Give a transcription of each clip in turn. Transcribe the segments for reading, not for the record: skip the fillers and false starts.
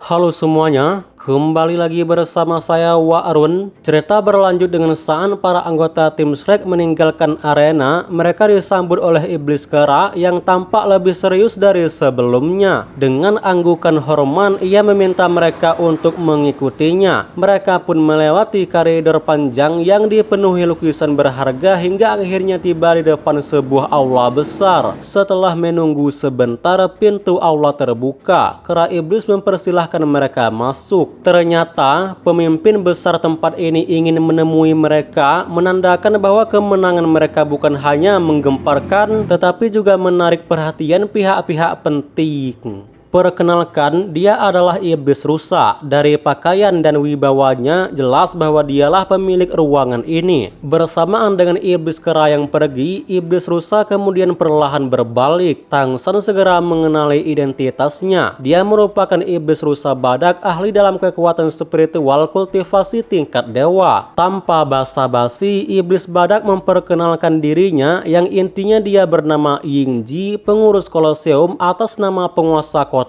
Halo semuanya, kembali lagi bersama saya Wa Arun. Cerita berlanjut dengan saat para anggota tim Shrek meninggalkan arena. Mereka disambut oleh iblis kera yang tampak lebih serius dari sebelumnya. Dengan anggukan hormat, ia meminta mereka untuk mengikutinya. Mereka pun melewati koridor panjang yang dipenuhi lukisan berharga hingga akhirnya tiba di depan sebuah aula besar. Setelah menunggu sebentar, pintu aula terbuka. Kera iblis mempersilahkan mereka masuk. Ternyata pemimpin besar tempat ini ingin menemui mereka, menandakan bahwa kemenangan mereka bukan hanya menggemparkan tetapi juga menarik perhatian pihak-pihak penting. Perkenalkan, dia adalah iblis rusa. Dari pakaian dan wibawanya jelas bahwa dialah pemilik ruangan ini. Bersamaan dengan iblis kera yang pergi, iblis rusa kemudian perlahan berbalik. Tang San segera mengenali identitasnya. Dia merupakan iblis rusa badak, ahli dalam kekuatan spiritual kultivasi tingkat dewa. Tanpa basa-basi, iblis badak memperkenalkan dirinya, yang intinya dia bernama Yingji, pengurus Koloseum atas nama penguasa kota.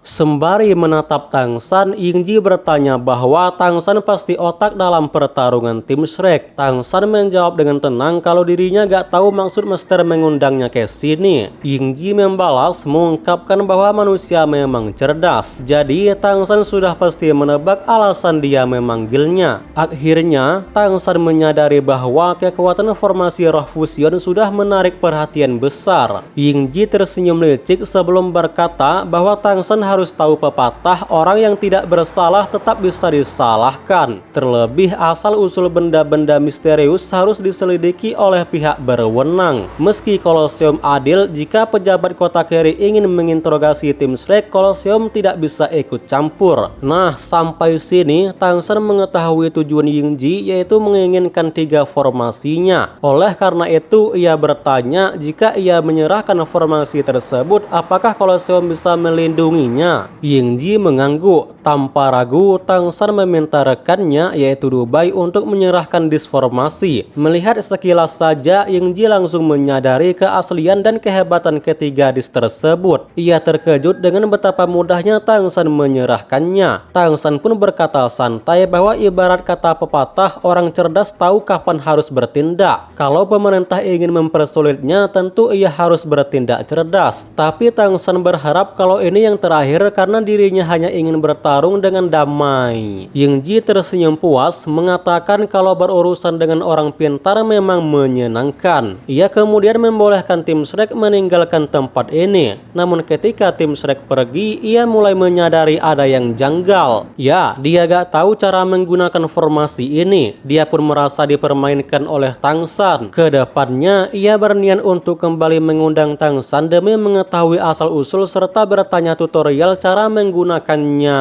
Sembari menatap Tang San, Yingji bertanya bahwa Tang San pasti otak dalam pertarungan tim Shrek. Tang San menjawab dengan tenang kalau dirinya gak tahu maksud Master mengundangnya ke sini. Yingji membalas mengungkapkan bahwa manusia memang cerdas. Jadi Tang San sudah pasti menebak alasan dia memanggilnya. Akhirnya Tang San menyadari bahwa kekuatan formasi roh fusion sudah menarik perhatian besar. Yingji tersenyum licik sebelum berkata bahwa Tang San harus tahu pepatah orang yang tidak bersalah tetap bisa disalahkan. Terlebih asal-usul benda-benda misterius harus diselidiki oleh pihak berwenang. Meski Koloseum adil, jika pejabat kota Keri ingin menginterogasi tim Shrek, Koloseum tidak bisa ikut campur. Nah, sampai sini Tang San mengetahui tujuan Yingji, yaitu menginginkan 3 formasinya. Oleh karena itu ia bertanya jika ia menyerahkan formasi tersebut, apakah Koloseum bisa melindunginya. Yingji mengangguk. Tanpa ragu, Tang San meminta rekannya yaitu Dubai untuk menyerahkan disformasi. Melihat sekilas saja, Yingji langsung menyadari keaslian dan kehebatan ketiga dis tersebut. Ia terkejut dengan betapa mudahnya Tang San menyerahkannya. Tang San pun berkata santai bahwa ibarat kata pepatah, orang cerdas tahu kapan harus bertindak. Kalau pemerintah ingin mempersulitnya, tentu ia harus bertindak cerdas. Tapi Tang San berharap kalau ini yang terakhir karena dirinya hanya ingin bertarung dengan damai. Yingji tersenyum puas mengatakan kalau berurusan dengan orang pintar memang menyenangkan. Ia kemudian membolehkan tim Shrek meninggalkan tempat ini. Namun ketika tim Shrek pergi, ia mulai menyadari ada yang janggal. Ya, dia gak tahu cara menggunakan formasi ini. Dia pun merasa dipermainkan oleh Tang San. Kedepannya, ia berniat untuk kembali mengundang Tang San demi mengetahui asal-usul serta bertanya tutorial cara menggunakannya.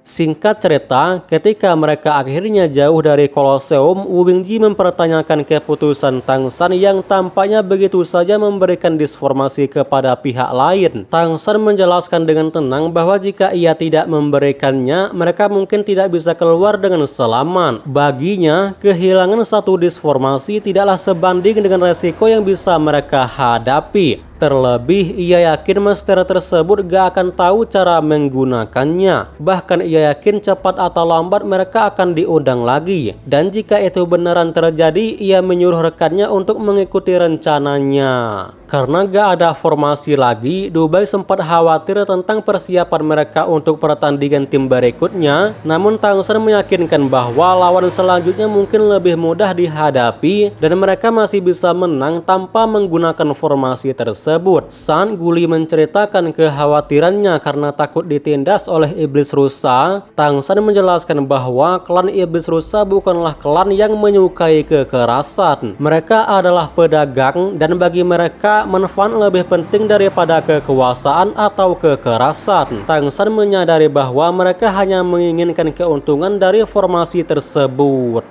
Singkat cerita, ketika mereka akhirnya jauh dari Koloseum, Wu Bingji mempertanyakan keputusan Tang San yang tampaknya begitu saja memberikan disformasi kepada pihak lain. Tang San menjelaskan dengan tenang bahwa jika ia tidak memberikannya, mereka mungkin tidak bisa keluar dengan selamat. Baginya, kehilangan satu disformasi tidaklah sebanding dengan resiko yang bisa mereka hadapi. Terlebih, ia yakin master tersebut gak akan tahu cara menggunakannya. Bahkan ia yakin cepat atau lambat mereka akan diundang lagi. Dan jika itu beneran terjadi, ia menyuruh rekannya untuk mengikuti rencananya. Karena gak ada formasi lagi, Dubai sempat khawatir tentang persiapan mereka untuk pertandingan tim berikutnya. Namun Tang San meyakinkan bahwa lawan selanjutnya mungkin lebih mudah dihadapi dan mereka masih bisa menang tanpa menggunakan formasi tersebut. San Guli menceritakan kekhawatirannya karena takut ditindas oleh iblis rusa. Tang San menjelaskan bahwa klan iblis rusa bukanlah klan yang menyukai kekerasan. Mereka adalah pedagang dan bagi mereka manfaat lebih penting daripada kekuasaan atau kekerasan. Tang San menyadari bahwa mereka hanya menginginkan keuntungan dari formasi tersebut.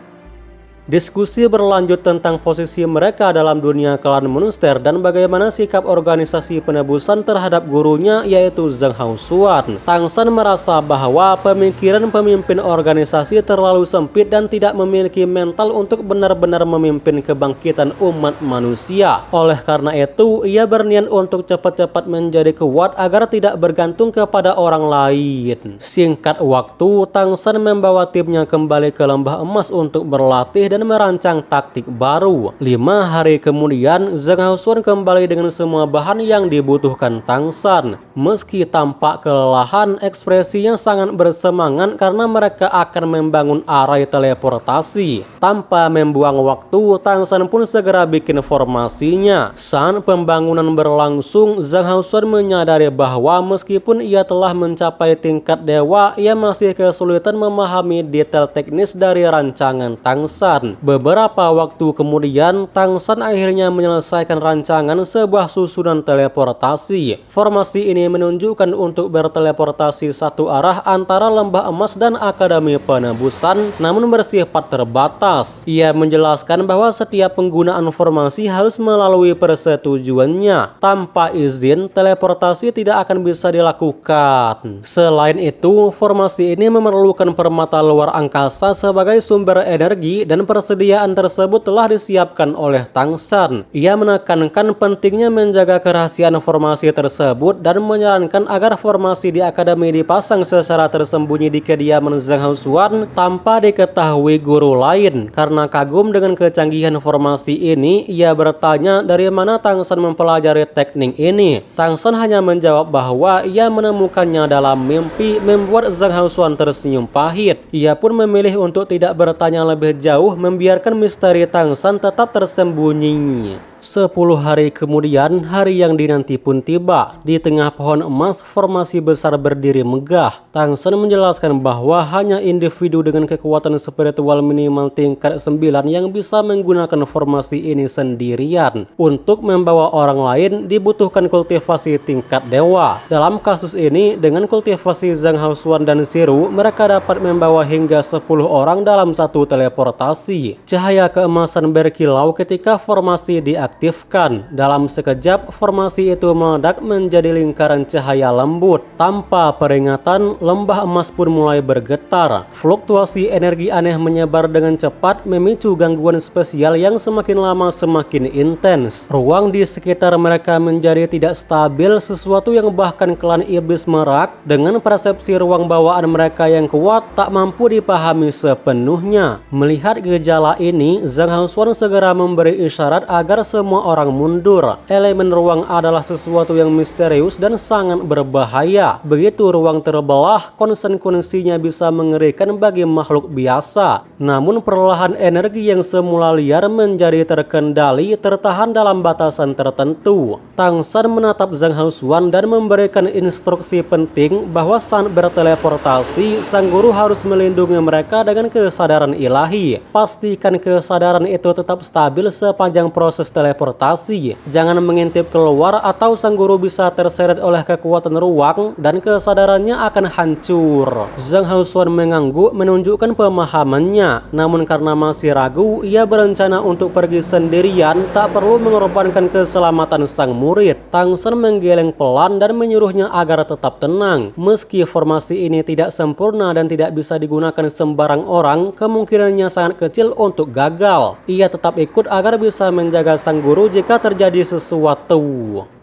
Diskusi berlanjut tentang posisi mereka dalam dunia klan monster dan bagaimana sikap organisasi penebusan terhadap gurunya yaitu Zhang Haosuan. Tang San merasa bahwa pemikiran pemimpin organisasi terlalu sempit dan tidak memiliki mental untuk benar-benar memimpin kebangkitan umat manusia. Oleh karena itu, ia berniat untuk cepat-cepat menjadi kuat agar tidak bergantung kepada orang lain. Singkat waktu, Tang San membawa timnya kembali ke Lembah Emas untuk berlatih dan merancang taktik baru. 5 hari kemudian, Zhang Haosuan kembali dengan semua bahan yang dibutuhkan Tang San. Meski tampak kelelahan, ekspresinya sangat bersemangat karena mereka akan membangun arai teleportasi. Tanpa membuang waktu, Tang San pun segera bikin formasinya. Saat pembangunan berlangsung, Zhang Haosuan menyadari bahwa meskipun ia telah mencapai tingkat dewa, ia masih kesulitan memahami detail teknis dari rancangan Tang San. Beberapa waktu kemudian, Tang San akhirnya menyelesaikan rancangan sebuah susunan teleportasi. Formasi ini menunjukkan untuk berteleportasi satu arah antara Lembah Emas dan Akademi Penebusan, namun bersifat terbatas. Ia menjelaskan bahwa setiap penggunaan formasi harus melalui persetujuannya. Tanpa izin, teleportasi tidak akan bisa dilakukan. Selain itu, formasi ini memerlukan permata luar angkasa sebagai sumber energi dan persediaan tersebut telah disiapkan oleh Tang San. Ia menekankan pentingnya menjaga kerahasiaan formasi tersebut dan menyarankan agar formasi di akademi dipasang secara tersembunyi di kediaman Zhang Haosuan tanpa diketahui guru lain. Karena kagum dengan kecanggihan formasi ini, ia bertanya dari mana Tang San mempelajari teknik ini. Tang San hanya menjawab bahwa ia menemukannya dalam mimpi, membuat Zhang Haosuan tersenyum pahit. Ia pun memilih untuk tidak bertanya lebih jauh, membiarkan misteri Tang San tetap tersembunyi. 10 hari kemudian, hari yang dinanti pun tiba. Di tengah pohon emas, formasi besar berdiri megah. Tang San menjelaskan bahwa hanya individu dengan kekuatan spiritual minimal tingkat 9 yang bisa menggunakan formasi ini sendirian. Untuk membawa orang lain dibutuhkan kultivasi tingkat dewa. Dalam kasus ini, dengan kultivasi Zhang Haosuan dan Shiru, mereka dapat membawa hingga 10 orang dalam satu teleportasi. Cahaya keemasan berkilau ketika formasi diaktifkan. Dalam sekejap, formasi itu meledak menjadi lingkaran cahaya lembut. Tanpa peringatan, Lembah Emas pun mulai bergetar. Fluktuasi energi aneh menyebar dengan cepat, memicu gangguan spesial yang semakin lama semakin intens. Ruang di sekitar mereka menjadi tidak stabil, sesuatu yang bahkan klan iblis merak dengan persepsi ruang bawaan mereka yang kuat tak mampu dipahami sepenuhnya. Melihat gejala ini, Zhang Haosuan segera memberi isyarat agar semua orang mundur. Elemen ruang adalah sesuatu yang misterius dan sangat berbahaya. Begitu ruang terbelah, konsekuensinya bisa mengerikan bagi makhluk biasa. Namun perlahan energi yang semula liar menjadi terkendali, tertahan dalam batasan tertentu. Tang San menatap Zhang Haosuan dan memberikan instruksi penting bahwa saat berteleportasi, sang guru harus melindungi mereka dengan kesadaran ilahi. Pastikan kesadaran itu tetap stabil sepanjang proses teleportasi. Jangan mengintip keluar atau sang guru bisa terseret oleh kekuatan ruang dan kesadarannya akan hancur. Zhang Haosuan mengangguk menunjukkan pemahamannya. Namun karena masih ragu, ia berencana untuk pergi sendirian, tak perlu mengorbankan keselamatan sang murid. Tang San menggeleng pelan dan menyuruhnya agar tetap tenang. Meski formasi ini tidak sempurna dan tidak bisa digunakan sembarang orang, kemungkinannya sangat kecil untuk gagal. Ia tetap ikut agar bisa menjaga sang guru jika terjadi sesuatu.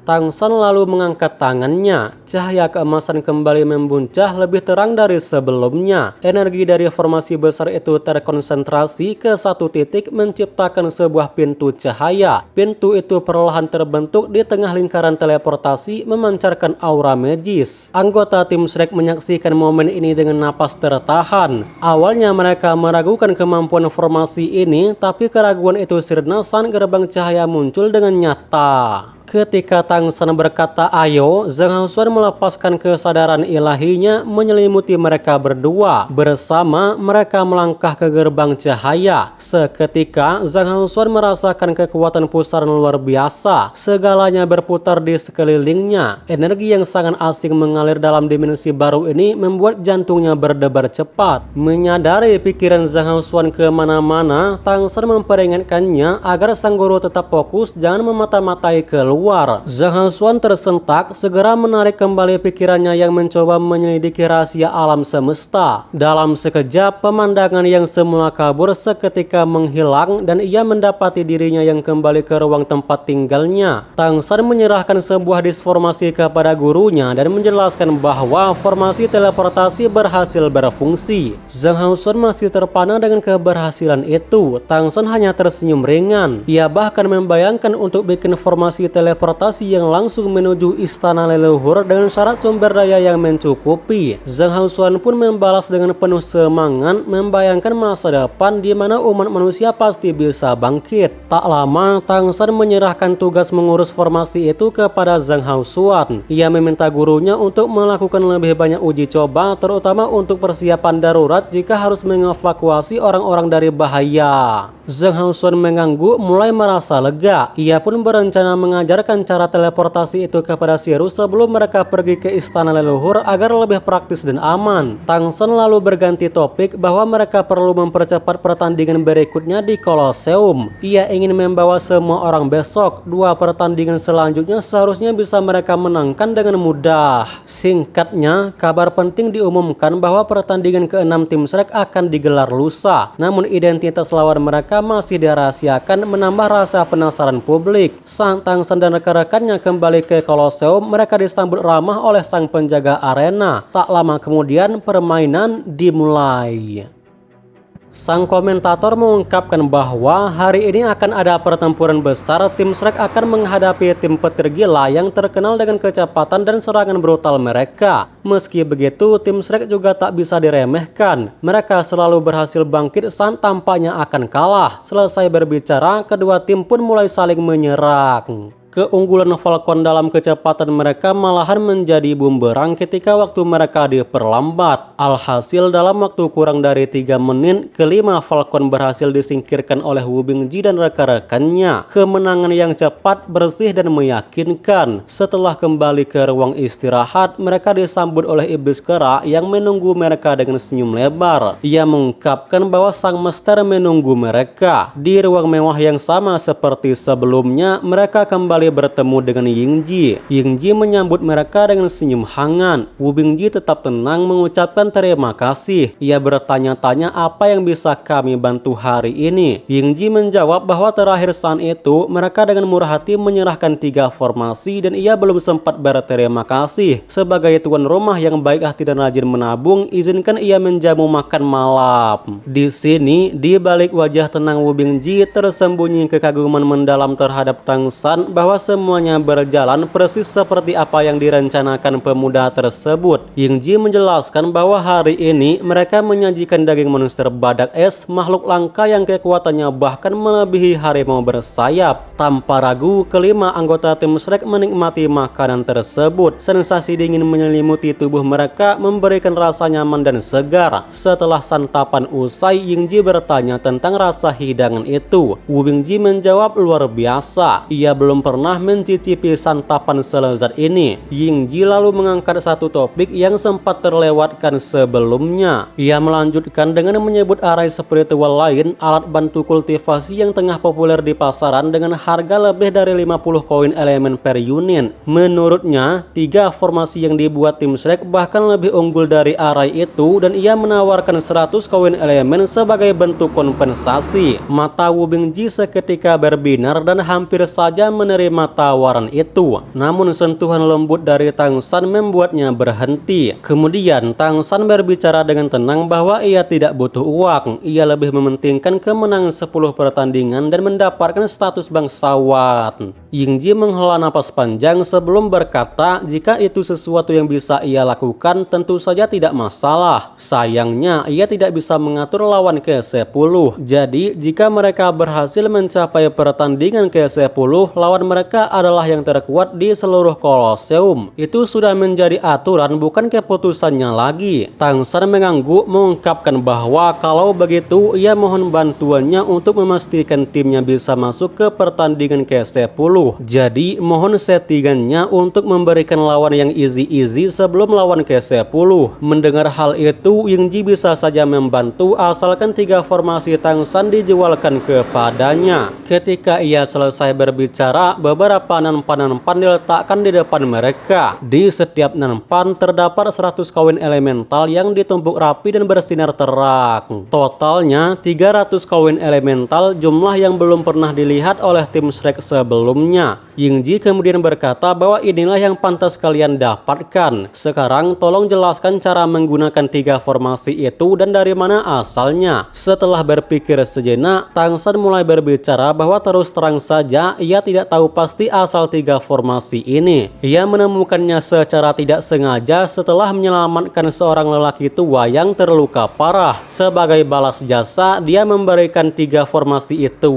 Tang San lalu mengangkat tangannya. Cahaya keemasan kembali membuncah lebih terang dari sebelumnya. Energi dari formasi besar itu terkonsentrasi ke satu titik menciptakan sebuah pintu cahaya. Pintu itu perlahan terbentuk di tengah lingkaran teleportasi memancarkan aura magis. Anggota tim Shrek menyaksikan momen ini dengan napas tertahan. Awalnya mereka meragukan kemampuan formasi ini, tapi keraguan itu sirna saat gerbang cahaya muncul dengan nyata. Ketika Tang San berkata ayo, Zhang Haosuan melepaskan kesadaran ilahinya menyelimuti mereka berdua. Bersama mereka melangkah ke gerbang cahaya. Seketika Zhang Haosuan merasakan kekuatan pusaran luar biasa. Segalanya berputar di sekelilingnya. Energi yang sangat asing mengalir dalam dimensi baru ini membuat jantungnya berdebar cepat. Menyadari pikiran Zhang Haosuan kemana-mana, Tang San memperingatkannya agar sang guru tetap fokus, jangan memata-matai keluar. Zhang Haosuan tersentak, segera menarik kembali pikirannya yang mencoba menyelidiki rahasia alam semesta. Dalam sekejap, pemandangan yang semula kabur seketika menghilang dan ia mendapati dirinya yang kembali ke ruang tempat tinggalnya. Tang San menyerahkan sebuah disformasi kepada gurunya dan menjelaskan bahwa formasi teleportasi berhasil berfungsi. Zhang Haosuan masih terpana dengan keberhasilan itu. Tang San hanya tersenyum ringan. Ia bahkan membayangkan untuk bikin formasi teleportasi yang langsung menuju istana leluhur dengan syarat sumber daya yang mencukupi. Zhang Haosuan pun membalas dengan penuh semangat, membayangkan masa depan di mana umat manusia pasti bisa bangkit. Tak lama, Tang San menyerahkan tugas mengurus formasi itu kepada Zhang Haosuan. Ia meminta gurunya untuk melakukan lebih banyak uji coba, terutama untuk persiapan darurat jika harus mengevakuasi orang-orang dari bahaya. Zhang Haosuan mengangguk, mulai merasa lega. Ia pun berencana mengajarkan cara teleportasi itu kepada Shiru sebelum mereka pergi ke istana leluhur agar lebih praktis dan aman. Tang San lalu berganti topik bahwa mereka perlu mempercepat pertandingan berikutnya di Kolosseum. Ia ingin membawa semua orang besok. 2 pertandingan selanjutnya seharusnya bisa mereka menangkan dengan mudah. Singkatnya, kabar penting diumumkan bahwa pertandingan ke-6 tim Shrek akan digelar lusa. Namun identitas lawan mereka masih dirahasiakan, menambah rasa penasaran publik. Saat Tang San dan rekan-rekannya kembali ke Kolosseum, mereka disambut ramah oleh sang penjaga arena. Tak lama kemudian permainan dimulai. Sang komentator mengungkapkan bahwa hari ini akan ada pertempuran besar. Tim Shrek akan menghadapi tim petir gila yang terkenal dengan kecepatan dan serangan brutal mereka. Meski begitu, tim Shrek juga tak bisa diremehkan. Mereka selalu berhasil bangkit saat tampaknya akan kalah. Selesai berbicara, kedua tim pun mulai saling menyerang. Keunggulan Falcon dalam kecepatan mereka malahan menjadi bumerang ketika waktu mereka diperlambat. Alhasil dalam waktu kurang dari 3 menit, kelima Falcon berhasil disingkirkan oleh Wu Bingji dan rekan-rekannya. Kemenangan yang cepat, bersih dan meyakinkan. Setelah kembali ke ruang istirahat, mereka disambut oleh iblis kera yang menunggu mereka dengan senyum lebar. Ia mengungkapkan bahwa sang master menunggu mereka. Di ruang mewah yang sama seperti sebelumnya, mereka kembali bertemu dengan Yingji. Yingji menyambut mereka dengan senyum hangat. Wu Bingji tetap tenang mengucapkan terima kasih. Ia bertanya-tanya apa yang bisa kami bantu hari ini. Yingji menjawab bahwa terakhir saat itu mereka dengan murah hati menyerahkan 3 formasi dan ia belum sempat berterima kasih. Sebagai tuan rumah yang baik hati dan rajin menabung, izinkan ia menjamu makan malam. Di sini, di balik wajah tenang Wu Bingji tersembunyi kekaguman mendalam terhadap Tang San bahwa semuanya berjalan persis seperti apa yang direncanakan pemuda tersebut. Yingji menjelaskan bahwa hari ini mereka menyajikan daging monster badak es, makhluk langka yang kekuatannya bahkan melebihi harimau bersayap. Tanpa ragu, kelima anggota tim Shrek menikmati makanan tersebut. Sensasi dingin menyelimuti tubuh mereka, memberikan rasa nyaman dan segar. Setelah santapan usai, Yingji bertanya tentang rasa hidangan itu. Wu Bingji menjawab luar biasa. Ia belum pernah mencicipi santapan selezat ini. Yingji lalu mengangkat satu topik yang sempat terlewatkan sebelumnya. Ia melanjutkan dengan menyebut arai spiritual lain, alat bantu kultivasi yang tengah populer di pasaran dengan harga lebih dari 50 koin elemen per unit. Menurutnya, 3 formasi yang dibuat tim Shrek bahkan lebih unggul dari arai itu dan ia menawarkan 100 koin elemen sebagai bentuk kompensasi. Mata Wu Bingji seketika berbinar dan hampir saja menerima tawaran itu. Namun sentuhan lembut dari Tang San membuatnya berhenti. Kemudian Tang San berbicara dengan tenang bahwa ia tidak butuh uang. Ia lebih mementingkan kemenangan 10 pertandingan dan mendapatkan status bangsawan. Yingji menghela napas panjang sebelum berkata jika itu sesuatu yang bisa ia lakukan tentu saja tidak masalah. Sayangnya ia tidak bisa mengatur lawan ke-10. Jadi jika mereka berhasil mencapai pertandingan ke-10, lawan mereka mereka adalah yang terkuat di seluruh Kolosium. Itu sudah menjadi aturan, bukan keputusannya lagi. Tang San mengangguk mengungkapkan bahwa kalau begitu ia mohon bantuannya untuk memastikan timnya bisa masuk ke pertandingan ke-10. Jadi mohon settingannya untuk memberikan lawan yang easy-easy sebelum lawan ke-10. Mendengar hal itu, Yingji bisa saja membantu asalkan 3 formasi Tang San dijualkan kepadanya. Ketika ia selesai berbicara, beberapa nanpan-nanpan diletakkan di depan mereka. Di setiap nanpan terdapat 100 koin elemental yang ditumpuk rapi dan bersinar terang. Totalnya 300 koin elemental, jumlah yang belum pernah dilihat oleh tim Shrek sebelumnya. Yingji kemudian berkata bahwa inilah yang pantas kalian dapatkan. Sekarang tolong jelaskan cara menggunakan 3 formasi itu dan dari mana asalnya. Setelah berpikir sejenak, Tang San mulai berbicara bahwa terus terang saja ia tidak tahu pasti asal 3 formasi ini. Ia menemukannya secara tidak sengaja setelah menyelamatkan seorang lelaki tua yang terluka parah. Sebagai balas jasa, dia memberikan 3 formasi itu.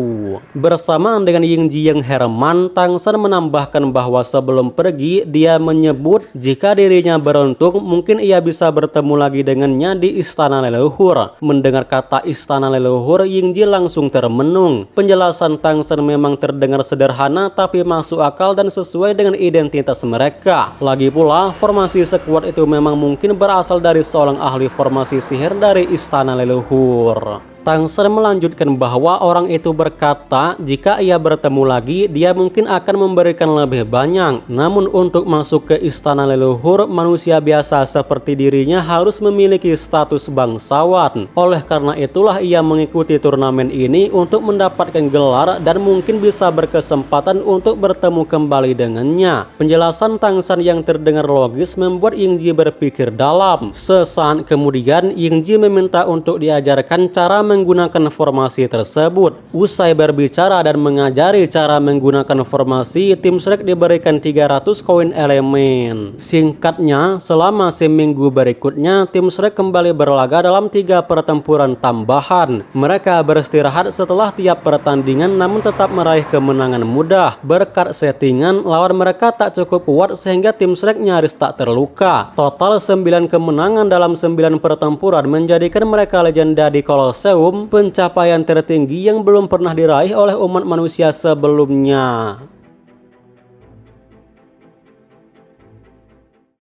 Bersamaan dengan Yingji yang heran, Tang San menambahkan bahwa sebelum pergi dia menyebut jika dirinya beruntung mungkin ia bisa bertemu lagi dengannya di Istana Leluhur. Mendengar kata Istana Leluhur, Yingji langsung termenung. Penjelasan Tang San memang terdengar sederhana tapi masuk akal dan sesuai dengan identitas mereka. Lagi pula, formasi sekuat itu memang mungkin berasal dari seorang ahli formasi sihir dari Istana Leluhur. Tang San melanjutkan bahwa orang itu berkata jika ia bertemu lagi dia mungkin akan memberikan lebih banyak. Namun untuk masuk ke Istana Leluhur, manusia biasa seperti dirinya harus memiliki status bangsawan. Oleh karena itulah ia mengikuti turnamen ini untuk mendapatkan gelar dan mungkin bisa berkesempatan untuk bertemu kembali dengannya. Penjelasan Tang San yang terdengar logis membuat Yingji berpikir dalam. Sesaat kemudian Yingji meminta untuk diajarkan cara menggunakan formasi tersebut. Usai berbicara dan mengajari cara menggunakan formasi, tim Shrek diberikan 300 koin elemen. Singkatnya, selama seminggu berikutnya, tim Shrek kembali berlaga dalam 3 pertempuran tambahan. Mereka beristirahat setelah tiap pertandingan namun tetap meraih kemenangan mudah. Berkat settingan, lawan mereka tak cukup kuat sehingga tim Shrek nyaris tak terluka. Total 9 kemenangan dalam 9 pertempuran menjadikan mereka legenda di Kolosium, pencapaian tertinggi yang belum pernah diraih oleh umat manusia sebelumnya.